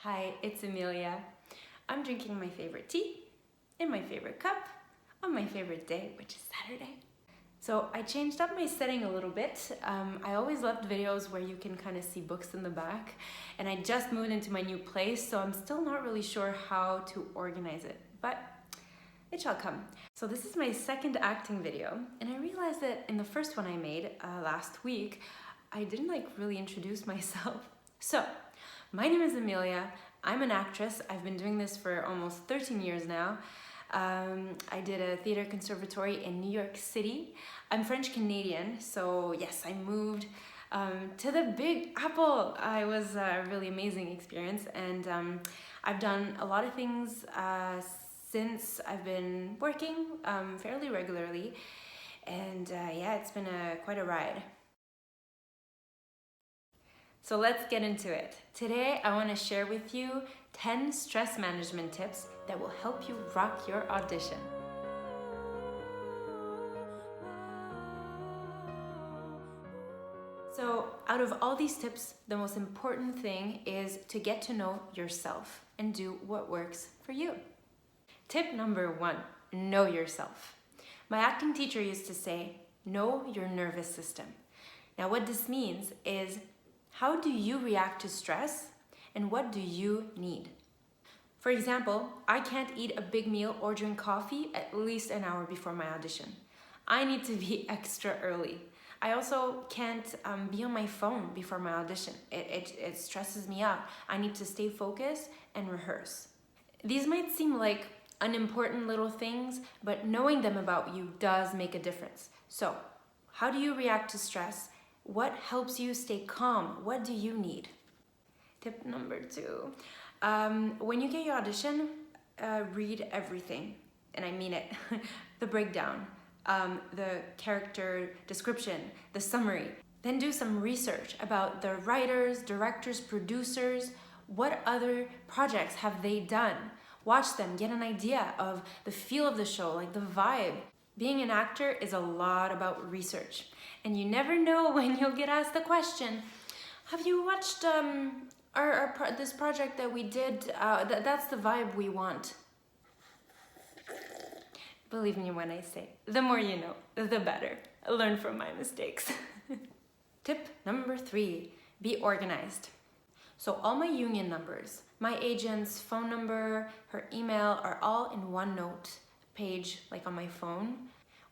Hi, it's Amelia. I'm drinking my favorite tea in my favorite cup on my favorite day, which is Saturday. So I changed up my setting a little bit. I always loved videos where you can kind of see books in the back, and I just moved into my new place, so I'm still not really sure how to organize it, but it shall come. So this is my second acting video, and I realized that in the first one I made last week, I didn't really introduce myself. So, my name is Amelia. I'm an actress. I've been doing this for almost 13 years now. I did a theater conservatory in New York City. I'm French Canadian, so yes, I moved to the Big Apple. It was a really amazing experience, and I've done a lot of things since I've been working fairly regularly, and yeah, it's been quite a ride. So let's get into it. Today, I want to share with you 10 stress management tips that will help you rock your audition. So out of all these tips, the most important thing is to get to know yourself and do what works for you. Tip number 1, know yourself. My acting teacher used to say, know your nervous system. Now what this means is, how do you react to stress and what do you need? For example, I can't eat a big meal or drink coffee at least an hour before my audition. I need to be extra early. I also can't be on my phone before my audition. It stresses me out. I need to stay focused and rehearse. These might seem like unimportant little things, but knowing them about you does make a difference. So, how do you react to stress? What helps you stay calm? What do you need? Tip number 2, when you get your audition, read everything, and I mean it. The breakdown, the character description, the summary. Then do some research about the writers, directors, producers. What other projects have they done? Watch them, get an idea of the feel of the show, like the vibe. Being an actor is a lot about research, and you never know when you'll get asked the question, have you watched this project that we did? That's the vibe we want. Believe me when I say, the more you know, the better. Learn from my mistakes. Tip number 3, be organized. So all my union numbers, my agent's phone number, her email are all in one note page, like on my phone.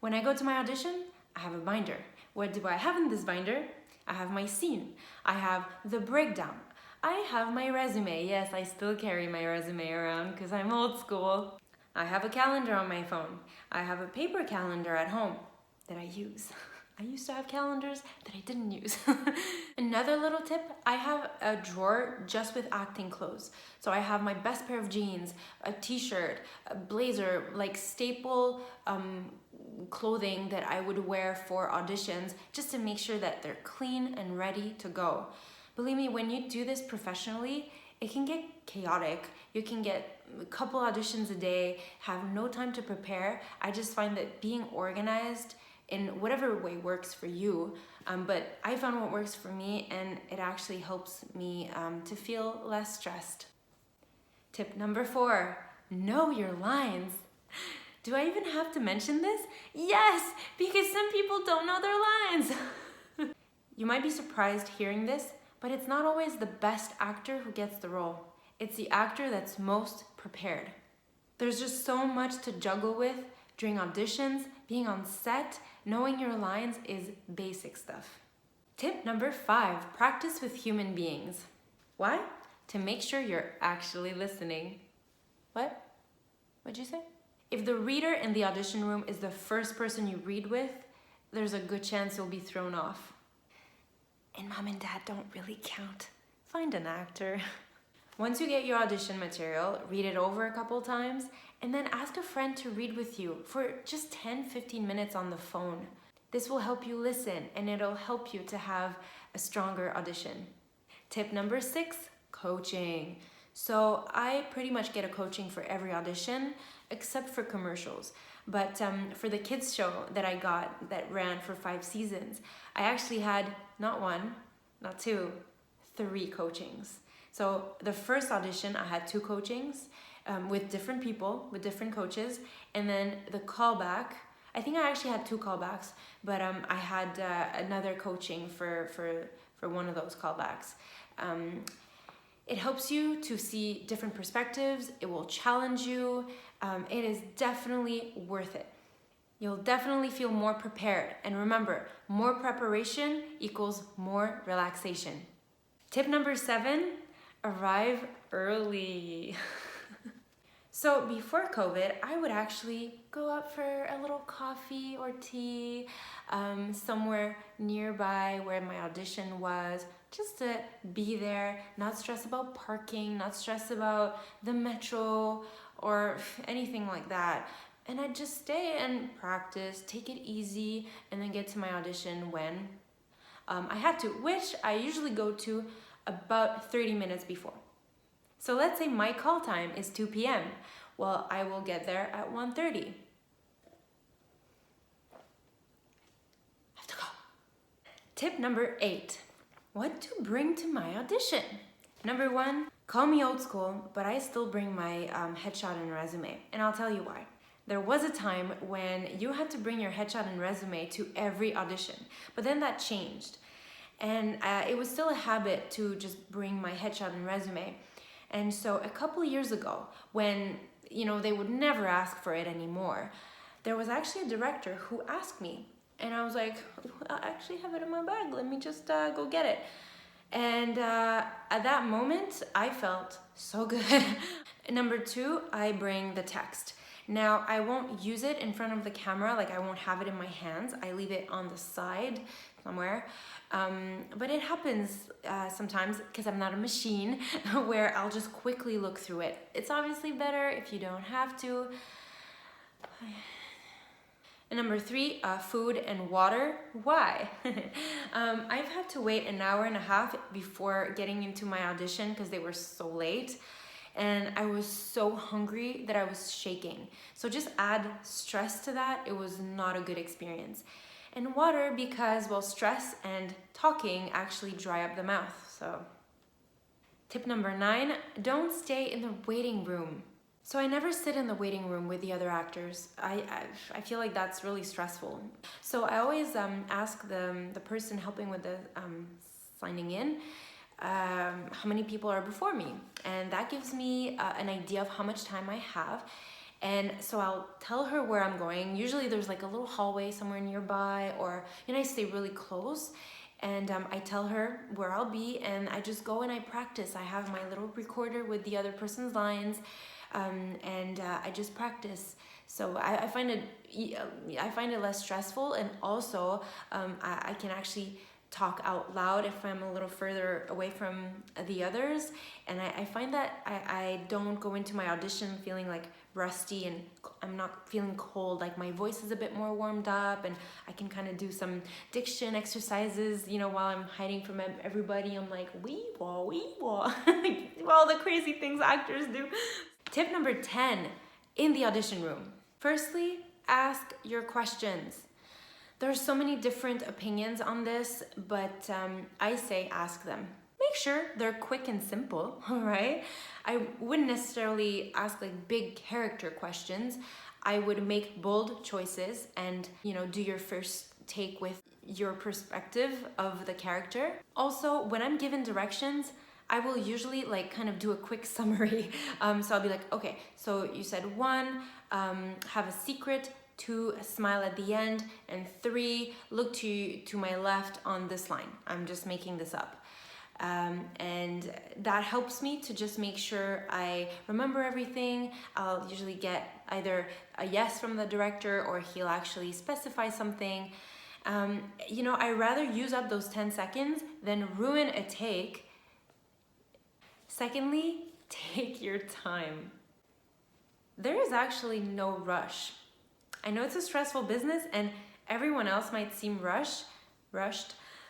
When I go to my audition, I have a binder. What do I have in this binder? I have my scene. I have the breakdown. I have my resume. Yes, I still carry my resume around because I'm old school. I have a calendar on my phone. I have a paper calendar at home that I use. I used to have calendars that I didn't use. Another little tip, I have a drawer just with acting clothes. So I have my best pair of jeans, a t-shirt, a blazer, like staple clothing that I would wear for auditions, just to make sure that they're clean and ready to go. Believe me, when you do this professionally, it can get chaotic. You can get a couple auditions a day, have no time to prepare. I just find that being organized in whatever way works for you, but I found what works for me, and it actually helps me to feel less stressed. Tip number 4, know your lines. Do I even have to mention this? Yes, because some people don't know their lines. You might be surprised hearing this, but it's not always the best actor who gets the role. It's the actor that's most prepared. There's just so much to juggle with during auditions, being on set. Knowing your lines is basic stuff. Tip number 5, practice with human beings. Why? To make sure you're actually listening. What? What'd you say? If the reader in the audition room is the first person you read with, there's a good chance you'll be thrown off. And mom and dad don't really count. Find an actor. Once you get your audition material, read it over a couple times, and then ask a friend to read with you for just 10-15 minutes on the phone. This will help you listen, and it'll help you to have a stronger audition. Tip number 6, coaching. So I pretty much get a coaching for every audition, except for commercials. But for the kids show that I got that ran for 5 seasons, I actually had not 1, not 2, 3 coachings. So the first audition, I had 2 coachings with different people, with different coaches. And then the callback, I think I actually had 2 callbacks, but I had another coaching for one of those callbacks. It helps you to see different perspectives. It will challenge you. It is definitely worth it. You'll definitely feel more prepared. And remember, more preparation equals more relaxation. Tip number 7, arrive early. So before COVID, I would actually go out for a little coffee or tea somewhere nearby where my audition was, just to be there, not stress about parking, not stress about the metro or anything like that. And I'd just stay and practice, take it easy, and then get to my audition when I had to, which I usually go to about 30 minutes before. So let's say my call time is 2 p.m. Well, I will get there at 1:30. Have to go. Tip number 8, what to bring to my audition. Number 1, call me old school, but I still bring my headshot and resume, and I'll tell you why. There was a time when you had to bring your headshot and resume to every audition, but then that changed. And it was still a habit to just bring my headshot and resume. And so a couple of years ago, when they would never ask for it anymore, there was actually a director who asked me, and I was like, I actually have it in my bag, let me just go get it. And at that moment, I felt so good. Number 2, I bring the text. Now, I won't use it in front of the camera, like I won't have it in my hands. I leave it on the side somewhere. But it happens sometimes, because I'm not a machine, where I'll just quickly look through it. It's obviously better if you don't have to. And number 3, food and water. Why? I've had to wait an hour and a half before getting into my audition because they were so late. And I was so hungry that I was shaking. So just add stress to that. It was not a good experience. And water because, well, stress and talking actually dry up the mouth. So tip number 9, don't stay in the waiting room. So I never sit in the waiting room with the other actors. I feel like that's really stressful. So I always ask the person helping with the signing in, how many people are before me, and that gives me an idea of how much time I have. And so I'll tell her where I'm going. Usually there's like a little hallway somewhere nearby, or I stay really close, and I tell her where I'll be, and I just go and I practice. I have my little recorder with the other person's lines, and I just practice. So I find it less stressful, and also I can actually talk out loud if I'm a little further away from the others. And I find that I don't go into my audition feeling like rusty, and I'm not feeling cold. Like my voice is a bit more warmed up, and I can kind of do some diction exercises, while I'm hiding from everybody. I'm like, wee-wah, wee-wah. All the crazy things actors do. Tip number 10, in the audition room. Firstly, ask your questions. There's so many different opinions on this, but I say ask them. Make sure they're quick and simple, all right? I wouldn't necessarily ask like big character questions. I would make bold choices and, do your first take with your perspective of the character. Also, when I'm given directions, I will usually kind of do a quick summary. So I'll be like, okay, so you said 1, have a secret, 2, smile at the end, and 3, look to my left on this line. I'm just making this up. And that helps me to just make sure I remember everything. I'll usually get either a yes from the director, or he'll actually specify something. I rather use up those 10 seconds than ruin a take. Secondly, take your time. There is actually no rush. I know it's a stressful business and everyone else might seem rushed,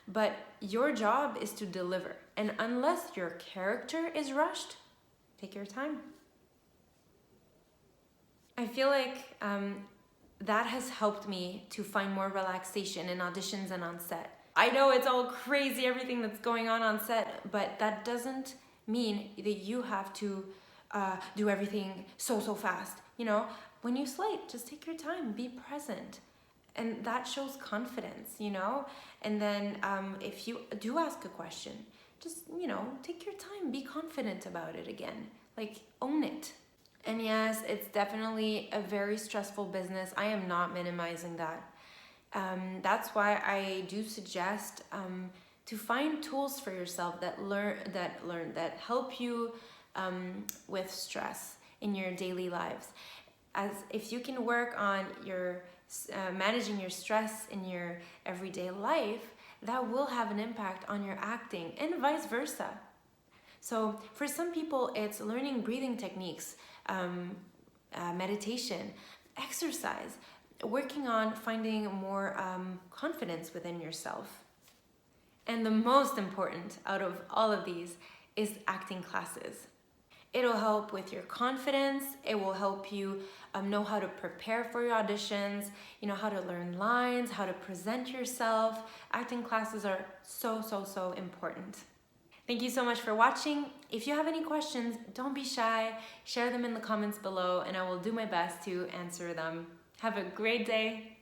but your job is to deliver. And unless your character is rushed, take your time. I feel like that has helped me to find more relaxation in auditions and on set. I know it's all crazy, everything that's going on set, but that doesn't mean that you have to do everything so fast. You know, when you slate, just take your time, be present. And that shows confidence, you know? And then if you do ask a question, just, you know, take your time, be confident about it again. Like, own it. And yes, it's definitely a very stressful business. I am not minimizing that. That's why I do suggest to find tools for yourself that help you with stress in your daily lives. As if you can work on your managing your stress in your everyday life, that will have an impact on your acting and vice versa. So for some people, it's learning breathing techniques, meditation, exercise, working on finding more confidence within yourself. And the most important out of all of these is acting classes. It'll help with your confidence. It will help you know how to prepare for your auditions, you know, how to learn lines, how to present yourself. Acting classes are so important. Thank you so much for watching. If you have any questions, don't be shy. Share them in the comments below and I will do my best to answer them. Have a great day.